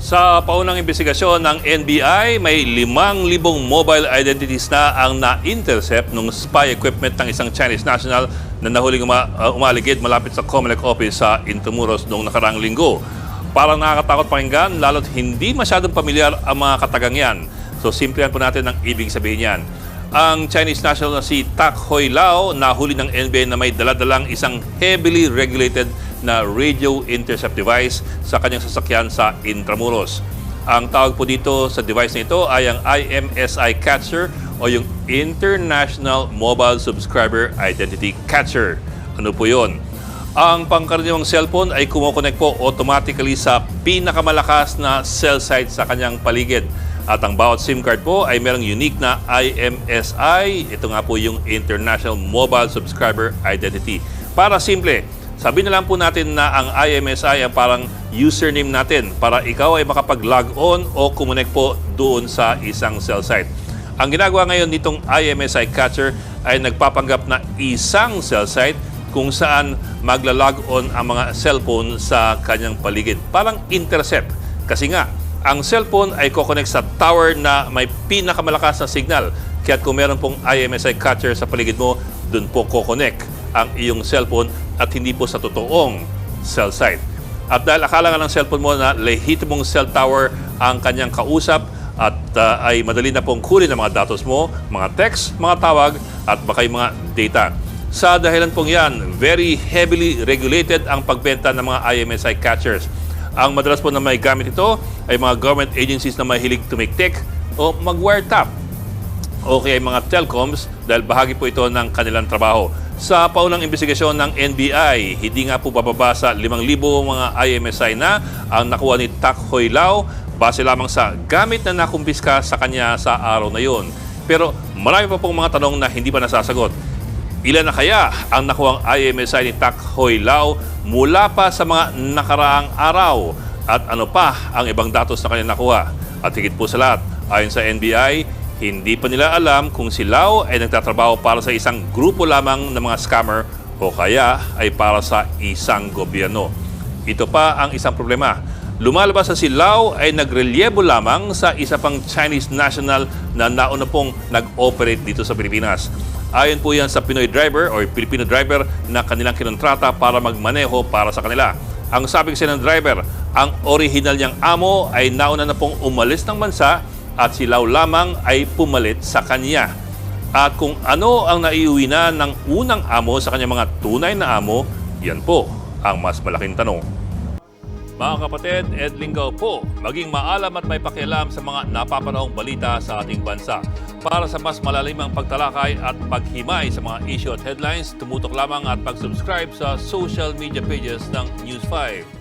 Sa paunang investigasyon ng NBI, may 5,000 mobile identities na ang na-intercept ng spy equipment ng isang Chinese national na nahuling umaligid malapit sa COMELEC office sa Intramuros noong nakaraang linggo. Parang nakakatakot pakinggan, lalo't hindi masyadong pamilyar ang mga katagang yan. So simplihan po natin ang ibig sabihin yan. Ang Chinese national na si Tak Hoi Lao nahuli ng NBI na may daladalang isang heavily regulated na radio intercept device sa kanyang sasakyan sa Intramuros. Ang tawag po dito sa device na ito ay ang IMSI Catcher o yung International Mobile Subscriber Identity Catcher. Ano po yun? Ang pangkaraniwang cellphone ay kumokonek po automatically sa pinakamalakas na cell site sa kanyang paligid. At ang bawat SIM card po ay merong unique na IMSI. Ito nga po yung International Mobile Subscriber Identity. Para simple, sabihin na lang po natin na ang IMSI ay parang username natin para ikaw ay makapag-log on o kumonek po doon sa isang cell site. Ang ginagawa ngayon nitong IMSI Catcher ay nagpapanggap na isang cell site kung saan magla-log on ang mga cellphone sa kanyang paligid. Parang intercept. Kasi nga, ang cellphone ay kokonek sa tower na may pinakamalakas na signal. Kaya kung meron pong IMSI Catcher sa paligid mo, doon po kokonek ang iyong cellphone at hindi po sa totoong cell site. At dahil akala nga ng cellphone mo na lehitimong cell tower ang kanyang kausap at ay madali na pong kunin ang mga datos mo, mga text, mga tawag at baka yung mga data. Sa dahilan pong yan, very heavily regulated ang pagbenta ng mga IMSI catchers. Ang madalas po na may gamit ito ay mga government agencies na mahilig tumiktik o mag-wiretap o kaya mga telecoms dahil bahagi po ito ng kanilang trabaho. Sa paunang investigasyon ng NBI, hindi nga po bababa sa 5,000 mga IMSI na ang nakuha ni Tak Hoi Lao base lamang sa gamit na nakumpiska sa kanya sa araw na yon. Pero marami pa pong mga tanong na hindi pa nasasagot. Ilan na kaya ang nakuhang IMSI ni Tak Hoi Lao mula pa sa mga nakaraang araw? At ano pa ang ibang datos na kanya nakuha? At higit po sa lahat, ayon sa NBI, hindi pa nila alam kung si Lao ay nagtatrabaho para sa isang grupo lamang ng mga scammer o kaya ay para sa isang gobyerno. Ito pa ang isang problema. Lumalabas na si Lao ay nagrelyebo lamang sa isa pang Chinese national na nauna pong nag-operate dito sa Pilipinas. Ayon po yan sa Pinoy driver o Filipino driver na kanilang kinontrata para magmaneho para sa kanila. Ang sabi kasi ng driver, ang original niyang amo ay nauna na pong umalis ng bansa at si Lao lamang ay pumalit sa kanya. At kung ano ang naiuwi na ng unang amo sa kanyang mga tunay na amo, yan po ang mas malaking tanong. Mga kapatid, Ed Lingaw po, maging maalam at may pakialam sa mga napapanahong balita sa ating bansa. Para sa mas malalimang pagtalakay at paghimay sa mga issue at headlines, tumutok lamang at pag-subscribe sa social media pages ng News 5.